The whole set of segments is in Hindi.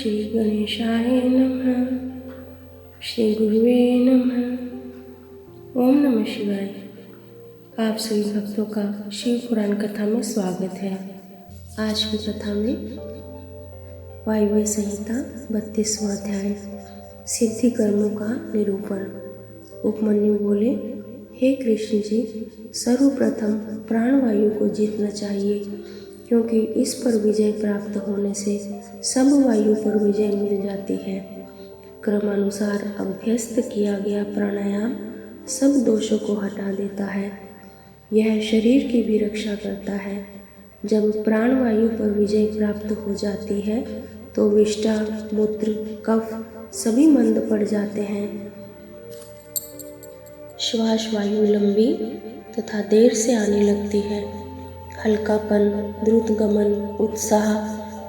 श्री गणेशाय नमः। श्री गुरुवे नमः। ओम नमः शिवाय। आप सभी भक्तों का शिव पुराण कथा में स्वागत है। आज की कथा में वायव्य संहिता 32वां अध्याय सिद्धि कर्मों का निरूपण। उपमन्यु बोले, हे कृष्ण जी, सर्वप्रथम प्राणवायु को जीतना चाहिए, क्योंकि इस पर विजय प्राप्त होने से सब वायु पर विजय मिल जाती है। क्रमानुसार अभ्यस्त किया गया प्राणायाम सब दोषों को हटा देता है। यह शरीर की भी रक्षा करता है। जब प्राणवायु पर विजय प्राप्त हो जाती है तो विष्ठा, मूत्र, कफ सभी मंद पड़ जाते हैं। श्वास वायु लंबी तथा देर से आने लगती है। हल्कापन, द्रुत गमन, उत्साह,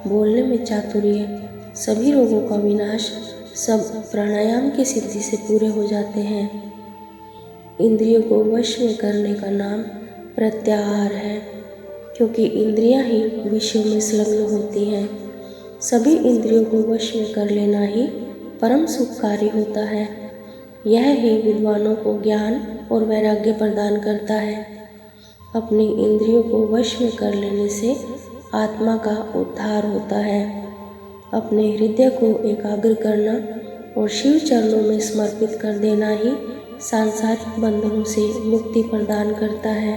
बोलने में चातुर्य, सभी रोगों का विनाश सब प्राणायाम की सिद्धि से पूरे हो जाते हैं। इंद्रियों को वश में करने का नाम प्रत्याहार है, क्योंकि इंद्रियां ही विषयों में संलग्न होती हैं। सभी इंद्रियों को वश में कर लेना ही परम सुखकारी होता है। यह ही विद्वानों को ज्ञान और वैराग्य प्रदान करता है। अपनी इंद्रियों को वश में कर लेने से आत्मा का उद्धार होता है। अपने हृदय को एकाग्र करना और शिव चरणों में समर्पित कर देना ही सांसारिक बंधनों से मुक्ति प्रदान करता है।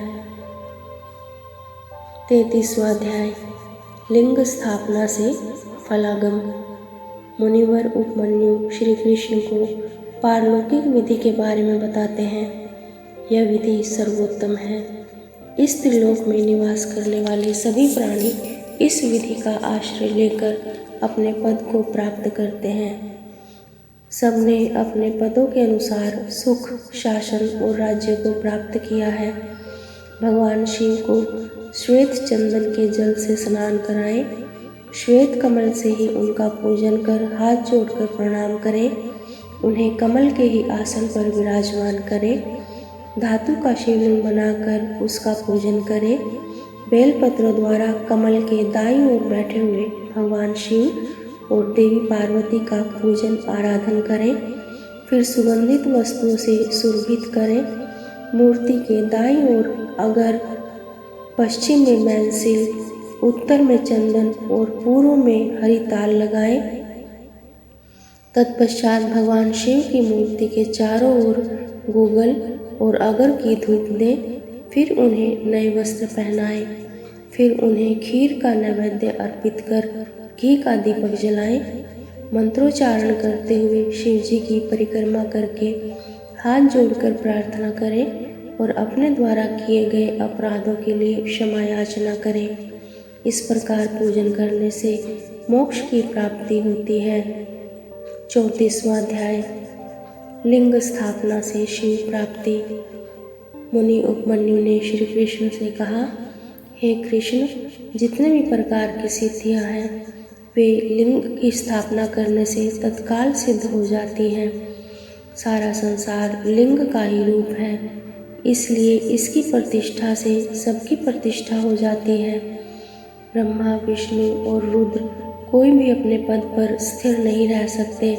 33वां अध्याय लिंग स्थापना से फलागम। मुनिवर उपमन्यु श्री कृष्ण को पारलौकिक विधि के बारे में बताते हैं। यह विधि सर्वोत्तम है। इस त्रिलोक में निवास करने वाले सभी प्राणी इस विधि का आश्रय लेकर अपने पद को प्राप्त करते हैं। सबने अपने पदों के अनुसार सुख, शासन और राज्य को प्राप्त किया है। भगवान शिव को श्वेत चंदन के जल से स्नान कराएं, श्वेत कमल से ही उनका पूजन कर हाथ जोड़कर प्रणाम करें, उन्हें कमल के ही आसन पर विराजमान करें, धातु का शिवलिंग बनाकर उसका पूजन करें, बेलपत्रों द्वारा कमल के दाईं ओर बैठे हुए भगवान शिव और देवी पार्वती का पूजन आराधन करें, फिर सुगंधित वस्तुओं से सुरभित करें। मूर्ति के दाईं ओर अगर, पश्चिम में मैनसिल, उत्तर में चंदन और पूर्व में हरिताल लगाएं। तत्पश्चात भगवान शिव की मूर्ति के चारों ओर गूगल और अगर की धूप दें, फिर उन्हें नए वस्त्र पहनाएं, फिर उन्हें खीर का नैवेद्य अर्पित कर घी का दीपक जलाएं। मंत्रोच्चारण करते हुए शिव जी की परिक्रमा करके हाथ जोड़कर प्रार्थना करें और अपने द्वारा किए गए अपराधों के लिए क्षमा याचना करें। इस प्रकार पूजन करने से मोक्ष की प्राप्ति होती है। 34वां अध्याय लिंग स्थापना से शिव प्राप्ति। मुनि उपमन्यु ने श्री कृष्ण से कहा, हे कृष्ण, जितने भी प्रकार की सिद्धियां हैं वे लिंग की स्थापना करने से तत्काल सिद्ध हो जाती हैं। सारा संसार लिंग का ही रूप है, इसलिए इसकी प्रतिष्ठा से सबकी प्रतिष्ठा हो जाती है। ब्रह्मा, विष्णु और रुद्र कोई भी अपने पद पर स्थिर नहीं रह सकते।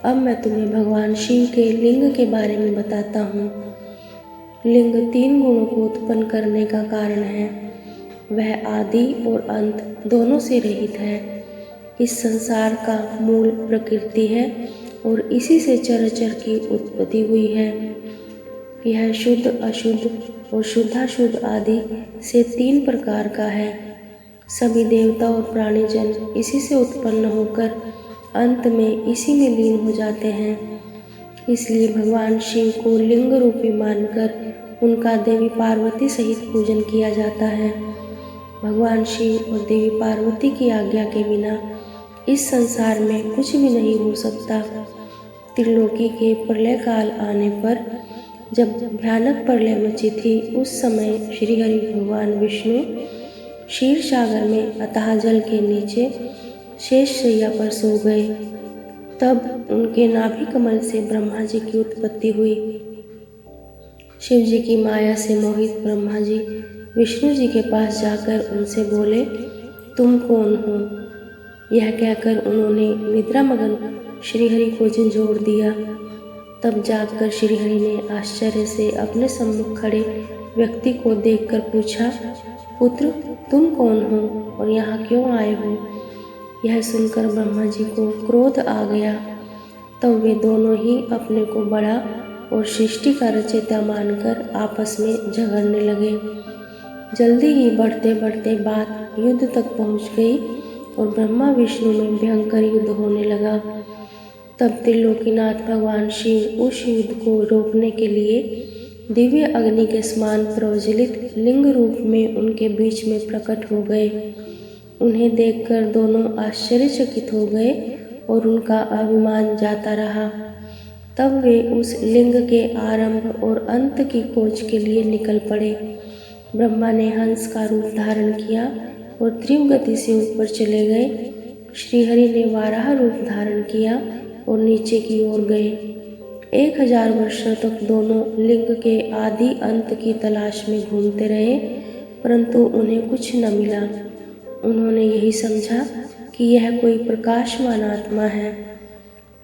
अब मैं तुम्हें भगवान शिव के लिंग के बारे में बताता हूँ। लिंग 3 गुणों को उत्पन्न करने का कारण है। वह आदि और अंत दोनों से रहित है। इस संसार का मूल प्रकृति है और इसी से चराचर की उत्पत्ति हुई है। यह शुद्ध, अशुद्ध और शुद्धाशुद्ध आदि से 3 प्रकार का है। सभी देवता और प्राणीजन इसी से उत्पन्न होकर अंत में इसी में लीन हो जाते हैं। इसलिए भगवान शिव को लिंग रूपी मानकर उनका देवी पार्वती सहित पूजन किया जाता है। भगवान शिव और देवी पार्वती की आज्ञा के बिना इस संसार में कुछ भी नहीं हो सकता। त्रिलोकी के प्रलय काल आने पर जब भयानक प्रलय मची थी, उस समय श्री हरि भगवान विष्णु क्षीर सागर में अथाह जल के नीचे शेष शैया पर सो गए। तब उनके नाभि कमल से ब्रह्मा जी की उत्पत्ति हुई। शिव जी की माया से मोहित ब्रह्मा जी विष्णु जी के पास जाकर उनसे बोले, तुम कौन हो? यह कहकर उन्होंने निद्रामगन श्रीहरि को झंझोड़ दिया। तब जागकर श्रीहरि ने आश्चर्य से अपने सम्मुख खड़े व्यक्ति को देखकर पूछा, पुत्र तुम कौन हो और यहाँ क्यों आए हो? यह सुनकर ब्रह्मा जी को क्रोध आ गया। तब वे दोनों ही अपने को बड़ा और सृष्टि का रचयिता मानकर आपस में झगड़ने लगे। जल्दी ही बढ़ते बढ़ते बात युद्ध तक पहुँच गई और ब्रह्मा विष्णु में भयंकर युद्ध होने लगा। तब त्रिलोकीनाथ भगवान शिव उस युद्ध को रोकने के लिए दिव्य अग्नि के समान प्रज्वलित लिंग रूप में उनके बीच में प्रकट हो गए। उन्हें देखकर दोनों आश्चर्यचकित हो गए और उनका अभिमान जाता रहा। तब वे उस लिंग के आरंभ और अंत की खोज के लिए निकल पड़े। ब्रह्मा ने हंस का रूप धारण किया और तीव्र गति से ऊपर चले गए। श्रीहरि ने वाराह रूप धारण किया और नीचे की ओर गए। 1000 वर्षों तक दोनों लिंग के आदि अंत की तलाश में घूमते रहे, परंतु उन्हें कुछ न मिला। उन्होंने यही समझा कि यह कोई प्रकाशमान आत्मा है।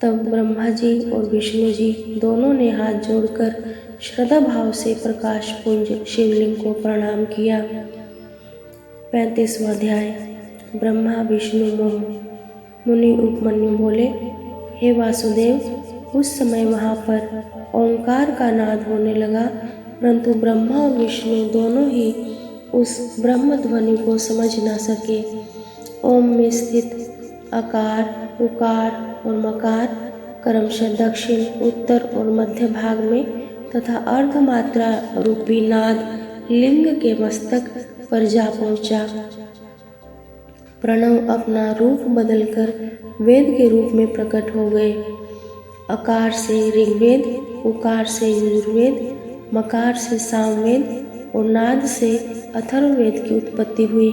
तब ब्रह्मा जी और विष्णु जी दोनों ने हाथ जोड़कर श्रद्धा भाव से प्रकाश पुंज शिवलिंग को प्रणाम किया। 35वां अध्याय। ब्रह्मा विष्णु मोह। मुनि उपमन्यु बोले, हे वासुदेव, उस समय वहाँ पर ओंकार का नाद होने लगा, परंतु ब्रह्मा और विष्णु दोनों ही उस ब्रह्म ध्वनि को समझ न सके। ओम में स्थित अकार, उकार और मकार क्रमशः दक्षिण, उत्तर और मध्य भाग में तथा अर्धमात्रा रूपी नाद लिंग के मस्तक पर जा पहुँचा। प्रणव अपना रूप बदलकर वेद के रूप में प्रकट हो गए। अकार से ऋग्वेद, उकार से यजुर्वेद, मकार से सामवेद और नाद से अथर्ववेद की उत्पत्ति हुई।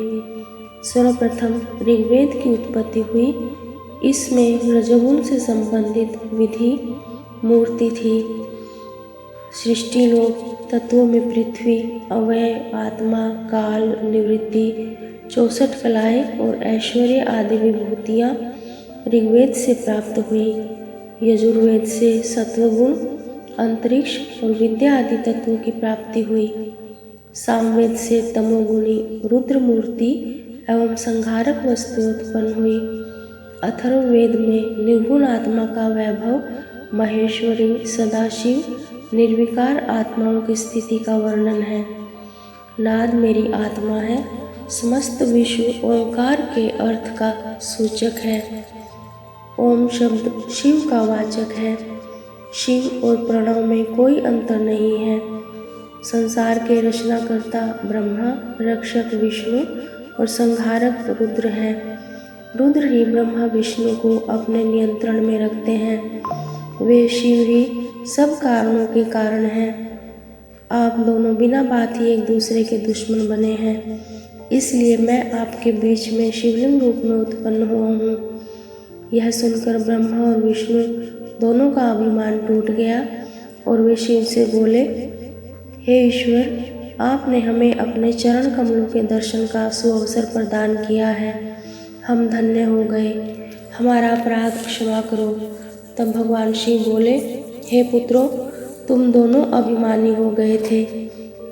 सर्वप्रथम ऋग्वेद की उत्पत्ति हुई। इसमें रजोगुण से संबंधित विधि मूर्ति थी। सृष्टि लोक तत्वों में पृथ्वी, अवय, आत्मा, काल, निवृत्ति, 64 कलाएं और ऐश्वर्य आदि विभूतियाँ ऋग्वेद से प्राप्त हुई। यजुर्वेद से सत्वगुण, अंतरिक्ष और विद्या आदि तत्वों की प्राप्ति हुई। सामवेद से तमोगुणी रुद्र मूर्ति एवं संहारक वस्तुएं उत्पन्न हुई। अथर्ववेद में निर्गुण आत्मा का वैभव, महेश्वरी, सदाशिव, निर्विकार आत्माओं की स्थिति का वर्णन है। नाद मेरी आत्मा है। समस्त विश्व ओंकार के अर्थ का सूचक है। ओम शब्द शिव का वाचक है। शिव और प्रणव में कोई अंतर नहीं है। संसार के रचनाकर्ता ब्रह्मा, रक्षक विष्णु और संहारक रुद्र हैं। रुद्र ही ब्रह्मा विष्णु को अपने नियंत्रण में रखते हैं। वे शिव ही सब कारणों के कारण हैं। आप दोनों बिना बात ही एक दूसरे के दुश्मन बने हैं, इसलिए मैं आपके बीच में शिवलिंग रूप में उत्पन्न हुआ हूँ। यह सुनकर ब्रह्मा और विष्णु दोनों का अभिमान टूट गया और वे शिव से बोले, हे ईश्वर, आपने हमें अपने चरण कमलों के दर्शन का सुअवसर प्रदान किया है। हम धन्य हो गए। हमारा अपराध क्षमा करो। तब भगवान शिव बोले, हे पुत्रों, तुम दोनों अभिमानी हो गए थे,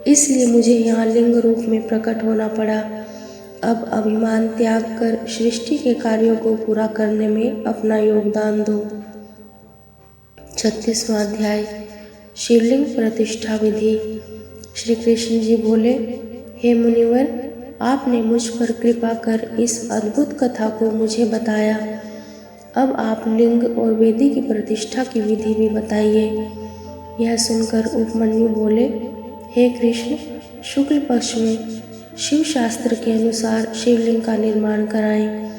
इसलिए मुझे यहाँ लिंग रूप में प्रकट होना पड़ा। अब अभिमान त्याग कर सृष्टि के कार्यों को पूरा करने में अपना योगदान दो। 36वां अध्याय। शिवलिंग प्रतिष्ठा विधि। श्री कृष्ण जी बोले, हे मुनिवर, आपने मुझ पर कृपा कर इस अद्भुत कथा को मुझे बताया। अब आप लिंग और वेदी की प्रतिष्ठा की विधि भी बताइए। यह सुनकर उपमन्यु बोले, हे कृष्ण, शुक्ल पक्ष में शिव शास्त्र के अनुसार शिवलिंग का निर्माण कराएं।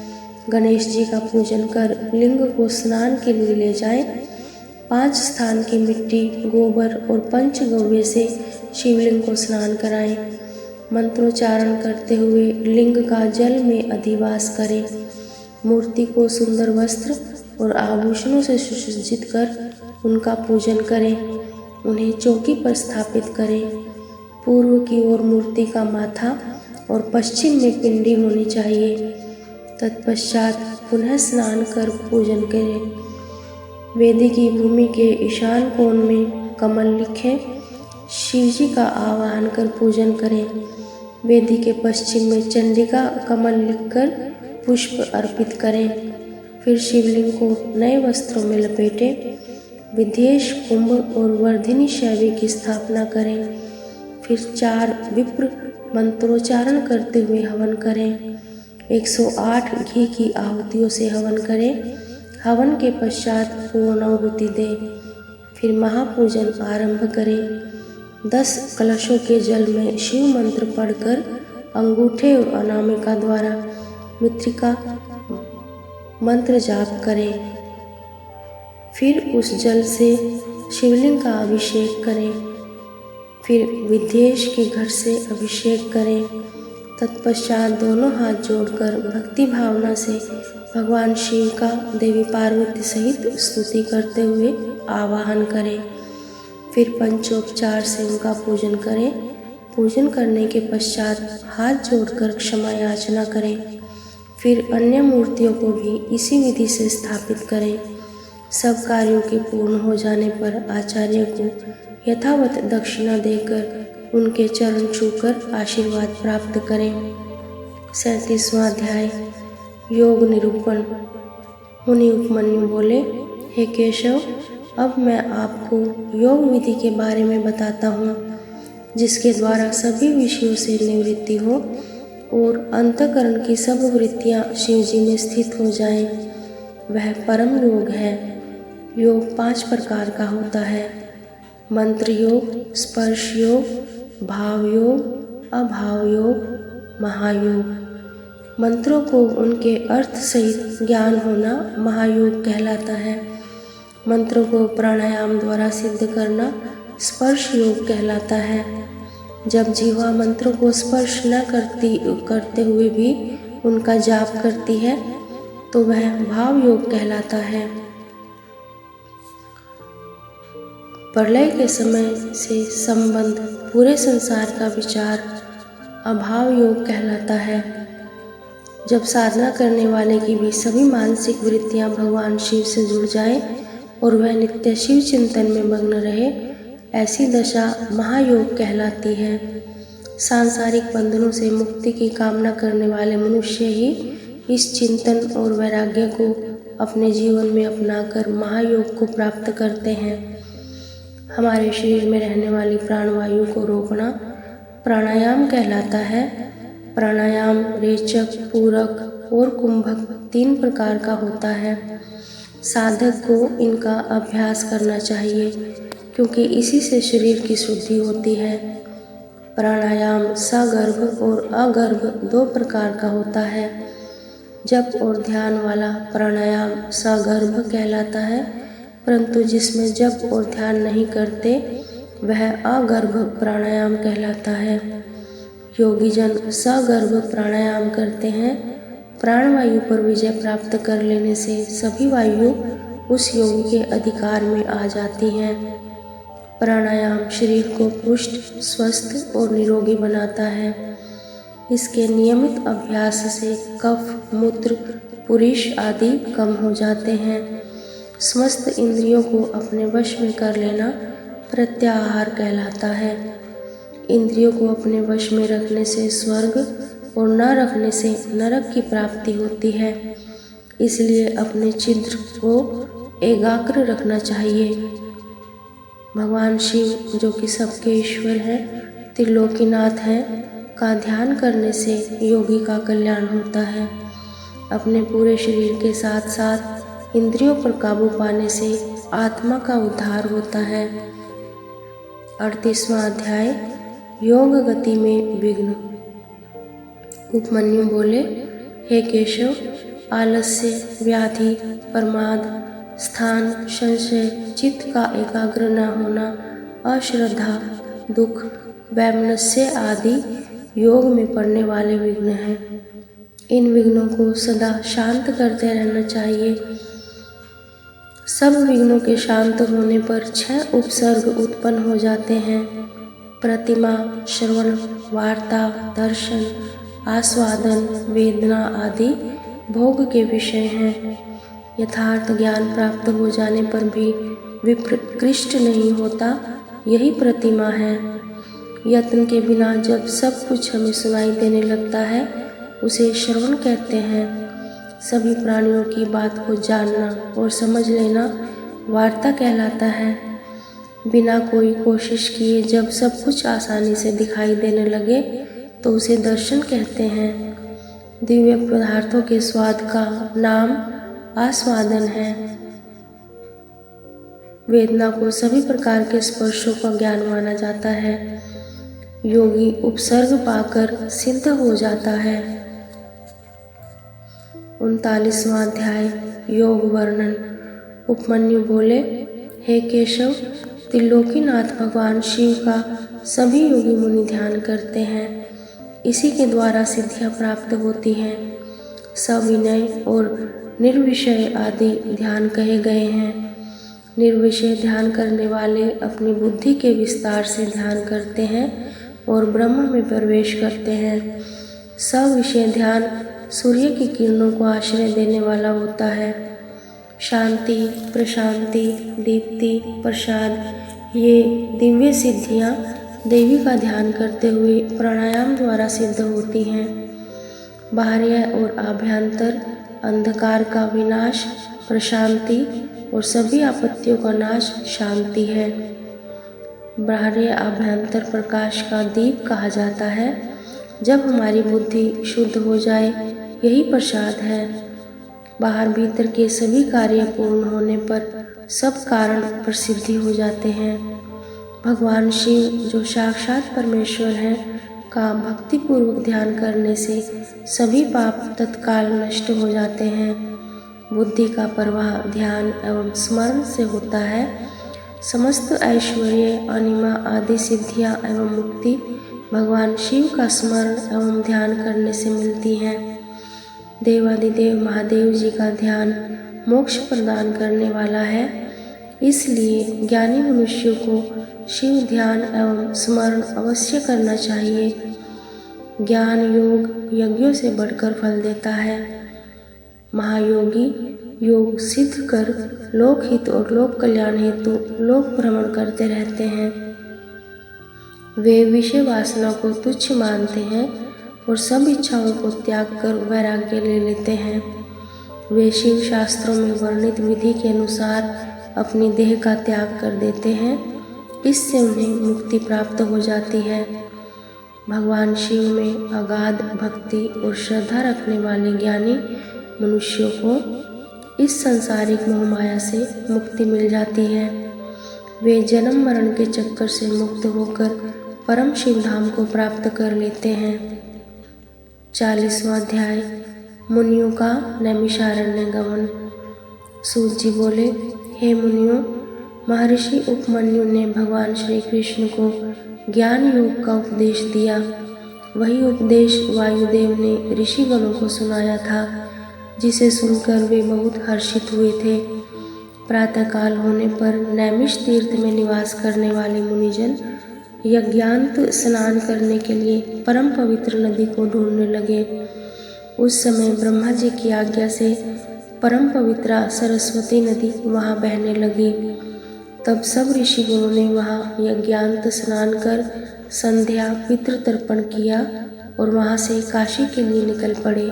गणेश जी का पूजन कर लिंग को स्नान के लिए ले जाएं। 5 स्थान की मिट्टी, गोबर और पंचगव्य से शिवलिंग को स्नान कराएं। मंत्रोच्चारण करते हुए लिंग का जल में अधिवास करें। मूर्ति को सुंदर वस्त्र और आभूषणों से सुसज्जित कर उनका पूजन करें। उन्हें चौकी पर स्थापित करें। पूर्व की ओर मूर्ति का माथा और पश्चिम में पिंडी होनी चाहिए। तत्पश्चात पुनः स्नान कर पूजन करें। वेदी की भूमि के ईशान कोण में कमल लिखें। शिवजी का आवाहन कर पूजन करें। वेदी के पश्चिम में चंडिका कमल लिखकर पुष्प अर्पित करें। फिर शिवलिंग को नए वस्त्रों में लपेटें। विद्वेष, कुंभ और वर्धिनी शैवी की स्थापना करें। फिर 4 विप्र मंत्रोच्चारण करते हुए हवन करें। 108 घी की आहुतियों से हवन करें। हवन के पश्चात पूर्णाहुति दें। फिर महापूजन आरंभ करें। 10 कलशों के जल में शिव मंत्र पढ़कर अंगूठे और अनामिका द्वारा मृत्तिका मंत्र जाप करें। फिर उस जल से शिवलिंग का अभिषेक करें। फिर विद्वेष के घर से अभिषेक करें। तत्पश्चात दोनों हाथ जोड़कर भक्ति भावना से भगवान शिव का देवी पार्वती सहित स्तुति करते हुए आवाहन करें। फिर पंचोपचार से उनका पूजन करें। पूजन करने के पश्चात हाथ जोड़कर क्षमा याचना करें। फिर अन्य मूर्तियों को भी इसी विधि से स्थापित करें। सब कार्यों के पूर्ण हो जाने पर आचार्य को यथावत दक्षिणा देकर उनके चरण छूकर आशीर्वाद प्राप्त करें। 37वां अध्याय योग निरूपण। मुनि उपमन्यु बोले, हे केशव, अब मैं आपको योग विधि के बारे में बताता हूँ, जिसके द्वारा सभी विषयों से निवृत्ति हो और अंतःकरण की सब वृत्तियाँ शिवजी में स्थित हो जाएं। वह परम योग है। योग 5 प्रकार का होता है: मंत्र योग, स्पर्श योग, भाव योग, अभाव योग, महायोग। मंत्रों को उनके अर्थ सहित ज्ञान होना महायोग कहलाता है। मंत्रों को प्राणायाम द्वारा सिद्ध करना स्पर्श योग कहलाता है। जब जीवा मंत्रों को स्पर्श न करते हुए भी उनका जाप करती है तो वह भाव योग कहलाता है। प्रलय के समय से संबंध पूरे संसार का विचार अभाव योग कहलाता है। जब साधना करने वाले की भी सभी मानसिक वृत्तियां भगवान शिव से जुड़ जाएं और वह नित्य शिव चिंतन में मग्न रहे, ऐसी दशा महायोग कहलाती है। सांसारिक बंधनों से मुक्ति की कामना करने वाले मनुष्य ही इस चिंतन और वैराग्य को अपने जीवन में अपनाकर महायोग को प्राप्त करते हैं। हमारे शरीर में रहने वाली प्राणवायु को रोकना प्राणायाम कहलाता है। प्राणायाम रेचक, पूरक और कुंभक 3 प्रकार का होता है। साधक को इनका अभ्यास करना चाहिए, क्योंकि इसी से शरीर की शुद्धि होती है। प्राणायाम सगर्भ और अगर्भ 2 प्रकार का होता है। जप और ध्यान वाला प्राणायाम सगर्भ कहलाता है, परंतु जिसमें जप और ध्यान नहीं करते वह अगर्भ प्राणायाम कहलाता है। योगी जन सगर्भ प्राणायाम करते हैं। प्राणवायु पर विजय प्राप्त कर लेने से सभी वायु उस योगी के अधिकार में आ जाती हैं। प्राणायाम शरीर को पुष्ट, स्वस्थ और निरोगी बनाता है। इसके नियमित अभ्यास से कफ, मूत्र, पुरुष आदि कम हो जाते हैं। समस्त इंद्रियों को अपने वश में कर लेना प्रत्याहार कहलाता है। इंद्रियों को अपने वश में रखने से स्वर्ग और न रखने से नरक की प्राप्ति होती है। इसलिए अपने चित्त को एकाग्र रखना चाहिए। भगवान शिव, जो कि सबके ईश्वर हैं, त्रिलोकीनाथ हैं, का ध्यान करने से योगी का कल्याण होता है। अपने पूरे शरीर के साथ साथ इंद्रियों पर काबू पाने से आत्मा का उद्धार होता है। 38वां अध्याय योग गति में विघ्न। उपमन्यु बोले, हे केशव, आलस्य, व्याधि, प्रमाद, स्थान, संशय, चित्त का एकाग्र न होना, अश्रद्धा, दुख, वैमनस्य आदि योग में पड़ने वाले विघ्न हैं। इन विघ्नों को सदा शांत करते रहना चाहिए। सब विघ्नों के शांत होने पर 6 उपसर्ग उत्पन्न हो जाते हैं: प्रतिमा, श्रवण, वार्ता, दर्शन, आस्वादन, वेदना आदि भोग के विषय हैं। यथार्थ ज्ञान प्राप्त हो जाने पर भी विकृष्ट नहीं होता, यही प्रतिमा है। यत्न के बिना जब सब कुछ हमें सुनाई देने लगता है, उसे श्रवण कहते हैं। सभी प्राणियों की बात को जानना और समझ लेना वार्ता कहलाता है। बिना कोई कोशिश किए जब सब कुछ आसानी से दिखाई देने लगे तो उसे दर्शन कहते हैं। दिव्य पदार्थों के स्वाद का नाम आस्वादन है। वेदना को सभी प्रकार के स्पर्शों का ज्ञान माना जाता है। योगी उपसर्ग पाकर सिद्ध हो जाता है। 39वां अध्याय योग वर्णन। उपमन्यु बोले, हे केशव, त्रिलोकीनाथ भगवान शिव का सभी योगी मुनि ध्यान करते हैं। इसी के द्वारा सिद्धियां प्राप्त होती हैं। सविनय और निर्विषय आदि ध्यान कहे गए हैं। निर्विषय ध्यान करने वाले अपनी बुद्धि के विस्तार से ध्यान करते हैं और ब्रह्म में प्रवेश करते हैं। सविषय ध्यान सूर्य की किरणों को आश्रय देने वाला होता है। शांति, प्रशांति, दीप्ति, प्रसाद, ये दिव्य सिद्धियां देवी का ध्यान करते हुए प्राणायाम द्वारा सिद्ध होती हैं। बाह्य और आभ्यंतर अंधकार का विनाश प्रशांति और सभी आपत्तियों का नाश शांति है। बाह्य आभ्यंतर प्रकाश का दीप कहा जाता है। जब हमारी बुद्धि शुद्ध हो जाए, यही प्रसाद है। बाहर भीतर के सभी कार्य पूर्ण होने पर सब कारण प्रसिद्धि हो जाते हैं। भगवान शिव जो साक्षात परमेश्वर हैं का भक्तिपूर्वक ध्यान करने से सभी पाप तत्काल नष्ट हो जाते हैं। बुद्धि का प्रवाह ध्यान एवं स्मरण से होता है। समस्त ऐश्वर्य, अनिमा आदि सिद्धियां एवं मुक्ति भगवान शिव का स्मरण एवं ध्यान करने से मिलती हैं। देवादिदेव महादेव जी का ध्यान मोक्ष प्रदान करने वाला है। इसलिए ज्ञानी मनुष्यों को शिव ध्यान एवं स्मरण अवश्य करना चाहिए। ज्ञान योग यज्ञों से बढ़कर फल देता है। महायोगी योग सिद्ध कर लोकहित और लोक कल्याण हेतु लोक भ्रमण करते रहते हैं। वे विषय वासना को तुच्छ मानते हैं और सब इच्छाओं को त्याग कर वैराग्य ले लेते हैं। वे शिव शास्त्रों में वर्णित विधि के अनुसार अपनी देह का त्याग कर देते हैं। इससे उन्हें मुक्ति प्राप्त हो जाती है। भगवान शिव में अगाध भक्ति और श्रद्धा रखने वाले ज्ञानी मनुष्यों को इस सांसारिक मोहमाया से मुक्ति मिल जाती है। वे जन्म मरण के चक्कर से मुक्त होकर परम शिव धाम को प्राप्त कर लेते हैं। 40वां अध्याय मुनियों का नैमिषारण्य गमन। सूत जी बोले, हे मुनियों, महर्षि उपमन्यु ने भगवान श्री कृष्ण को ज्ञान योग का उपदेश दिया। वही उपदेश वायुदेव ने ऋषिगणों को सुनाया था, जिसे सुनकर वे बहुत हर्षित हुए थे। प्रातःकाल होने पर नैमिष तीर्थ में निवास करने वाले मुनिजन यज्ञांत स्नान करने के लिए परम पवित्र नदी को ढूंढने लगे। उस समय ब्रह्मा जी की आज्ञा से परम पवित्र सरस्वती नदी वहाँ बहने लगी। तब सब ऋषिगणों ने वहाँ यज्ञांत स्नान कर संध्या पितृ तर्पण किया और वहाँ से काशी के लिए निकल पड़े।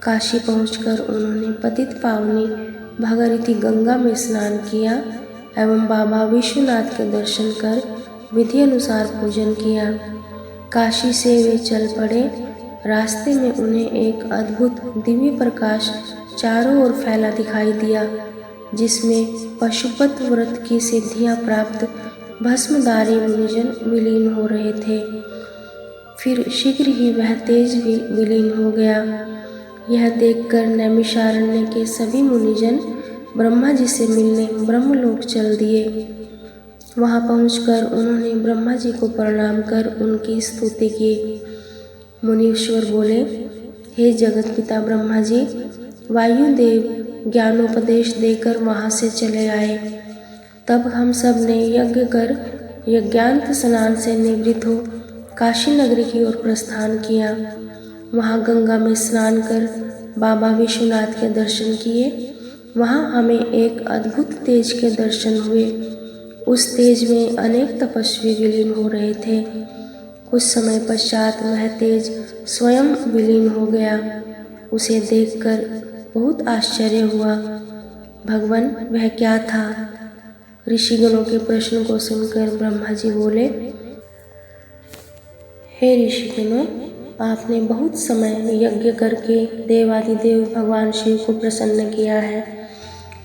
काशी पहुंचकर उन्होंने पतित पावनी भागीरथी गंगा में स्नान किया एवं बाबा विश्वनाथ के दर्शन कर विधि अनुसार पूजन किया। काशी से वे चल पड़े। रास्ते में उन्हें एक अद्भुत दिव्य प्रकाश चारों ओर फैला दिखाई दिया, जिसमें पशुपत व्रत की सिद्धियां प्राप्त भस्मधारी मुनिजन विलीन हो रहे थे। फिर शीघ्र ही वह तेज भी विलीन हो गया। यह देखकर नैमिषारण्य के सभी मुनिजन ब्रह्मा जी से मिलने ब्रह्मलोक चल दिए। वहां पहुंचकर उन्होंने ब्रह्मा जी को प्रणाम कर उनकी स्तुति की। मुनीश्वर बोले, हे जगत पिता ब्रह्मा जी, वायुदेव ज्ञानोपदेश देकर वहां से चले आए। तब हम सब ने यज्ञ कर यज्ञांत स्नान से निवृत्त हो काशी नगरी की ओर प्रस्थान किया। वहां गंगा में स्नान कर बाबा विश्वनाथ के दर्शन किए। वहाँ हमें एक अद्भुत तेज के दर्शन हुए। उस तेज में अनेक तपस्वी विलीन हो रहे थे। कुछ समय पश्चात वह तेज स्वयं विलीन हो गया। उसे देखकर बहुत आश्चर्य हुआ। भगवान, वह क्या था? ऋषिगणों के प्रश्न को सुनकर ब्रह्मा जी बोले, हे ऋषिगणों, आपने बहुत समय यज्ञ करके देवादिदेव भगवान शिव को प्रसन्न किया है।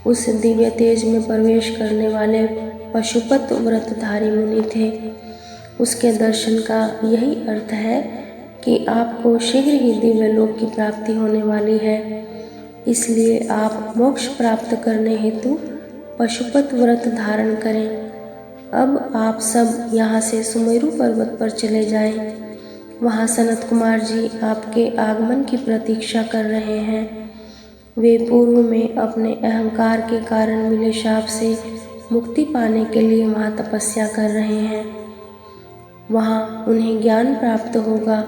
उस दिव्य तेज में प्रवेश करने वाले पशुपत व्रतधारी मुनि थे। उसके दर्शन का यही अर्थ है कि आपको शीघ्र ही दिव्य लोक की प्राप्ति होने वाली है। इसलिए आप मोक्ष प्राप्त करने हेतु पशुपत व्रत धारण करें। अब आप सब यहाँ से सुमेरु पर्वत पर चले जाएं। वहाँ सनत कुमार जी आपके आगमन की प्रतीक्षा कर रहे हैं। वे पूर्व में अपने अहंकार के कारण मिले शाप से मुक्ति पाने के लिए वहाँ तपस्या कर रहे हैं। वहाँ उन्हें ज्ञान प्राप्त होगा।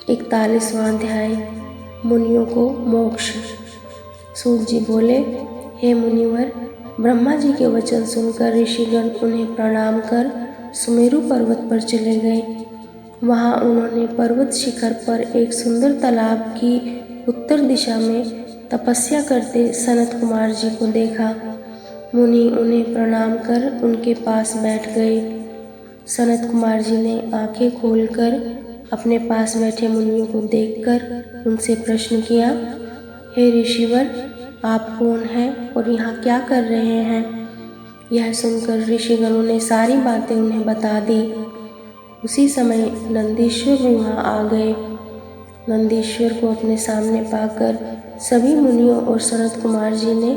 41वां अध्याय, मुनियों को मोक्ष। सूत जी बोले, हे मुनिवर, ब्रह्मा जी के वचन सुनकर ऋषिगण उन्हें प्रणाम कर सुमेरु पर्वत पर चले गए। वहाँ उन्होंने पर्वत शिखर पर एक सुंदर तालाब की उत्तर दिशा में तपस्या करते सनत कुमार जी को देखा। मुनि उन्हें प्रणाम कर उनके पास बैठ गए। सनत कुमार जी ने आंखें खोलकर अपने पास बैठे मुनियों को देखकर उनसे प्रश्न किया, हे ऋषिवर, आप कौन हैं और यहाँ क्या कर रहे हैं? यह सुनकर ऋषिगणों ने सारी बातें उन्हें बता दी। उसी समय नंदीश्वर भी वहाँ आ गए। नंदीश्वर को अपने सामने पाकर सभी मुनियों और सनत कुमार जी ने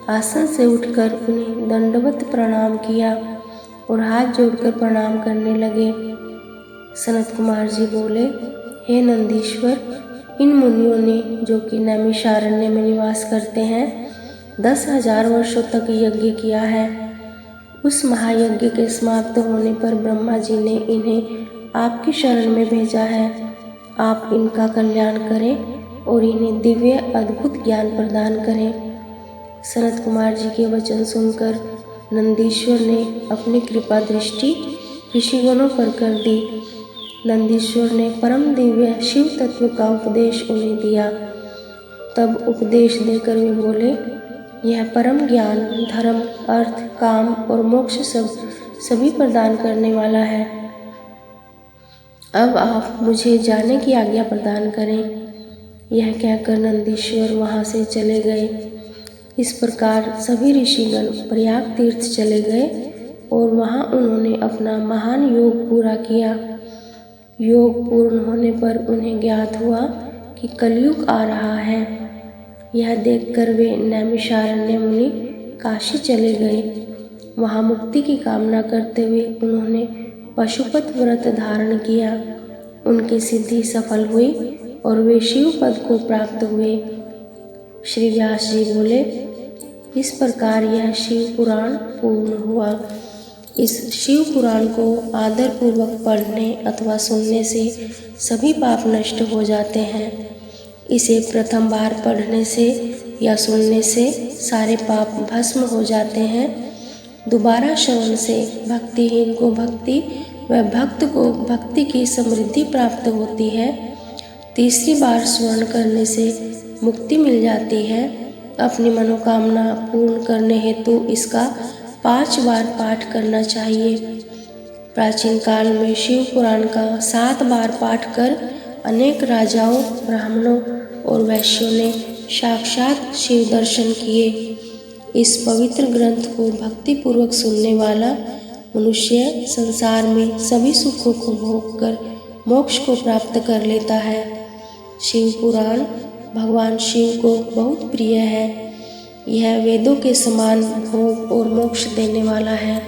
आसन से उठकर उन्हें दंडवत प्रणाम किया और हाथ जोड़कर प्रणाम करने लगे। सनत कुमार जी बोले, हे नंदीश्वर, इन मुनियों ने, जो कि नैमिषारण्य में निवास करते हैं, 10,000 वर्षों तक यज्ञ किया है। उस महायज्ञ के समाप्त होने पर ब्रह्मा जी ने इन्हें आपकी शरण में भेजा है। आप इनका कल्याण करें और इन्हें दिव्य अद्भुत ज्ञान प्रदान करें। सनत कुमार जी के वचन सुनकर नंदीश्वर ने अपनी कृपा दृष्टि ऋषिगणों पर कर दी। नंदीश्वर ने परम दिव्य शिव तत्व का उपदेश उन्हें दिया। तब उपदेश देकर वे बोले, यह परम ज्ञान धर्म, अर्थ, काम और मोक्ष सभी प्रदान करने वाला है। अब आप मुझे जाने की आज्ञा प्रदान करें। यह कहकर नंदीश्वर वहाँ से चले गए। इस प्रकार सभी ऋषिगण प्रयाग तीर्थ चले गए और वहाँ उन्होंने अपना महान योग पूरा किया। योग पूर्ण होने पर उन्हें ज्ञात हुआ कि कलयुग आ रहा है। यह देखकर वे नैमिषारण्य मुनि काशी चले गए। वहाँ मुक्ति की कामना करते हुए उन्होंने पशुपत व्रत धारण किया। उनकी सिद्धि सफल हुई और वे शिव पद को प्राप्त हुए। श्री व्यास जी बोले, इस प्रकार यह शिव पुराण पूर्ण हुआ। इस शिव पुराण को आदर पूर्वक पढ़ने अथवा सुनने से सभी पाप नष्ट हो जाते हैं। इसे प्रथम बार पढ़ने से या सुनने से सारे पाप भस्म हो जाते हैं। दोबारा श्रवण से भक्तिहीन को भक्ति व भक्त को भक्ति की समृद्धि प्राप्त होती है। तीसरी बार स्मरण करने से मुक्ति मिल जाती है। अपनी मनोकामना पूर्ण करने हेतु इसका 5 बार पाठ करना चाहिए। प्राचीन काल में शिव पुराण का 7 बार पाठ कर अनेक राजाओं, ब्राह्मणों और वैश्यों ने साक्षात शिव दर्शन किए। इस पवित्र ग्रंथ को भक्ति पूर्वक सुनने वाला मनुष्य संसार में सभी सुखों को भोग कर मोक्ष को प्राप्त कर लेता है। शिव पुराण भगवान शिव को बहुत प्रिय है। यह वेदों के समान भोग और मोक्ष देने वाला है।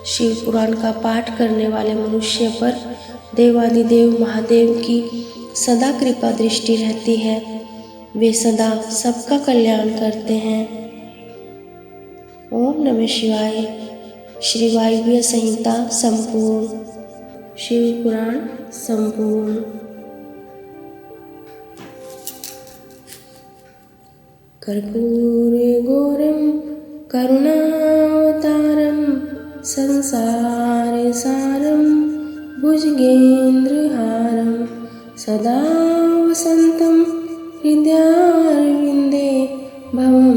शिव पुराण का पाठ करने वाले मनुष्य पर देवादिदेव महादेव की सदा कृपा दृष्टि रहती है। वे सदा सबका कल्याण करते हैं। ओम नमः शिवाय। श्री वायव्य संहिता संपूर्ण। शिव पुराण संपूर्ण। कर्पूरगौरं करुणावतारं संसारसारं भुजगेन्द्रहारं सदा वसन्तं हृदयारविन्दे भवं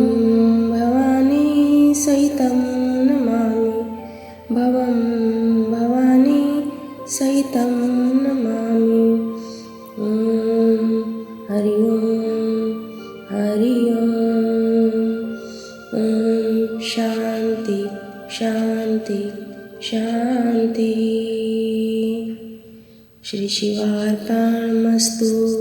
भवानी सहितं नमामि भवं भवानी सहितं नमामि। हरि ओम शांति शांति शांति। श्री शिवार्पणमस्तु।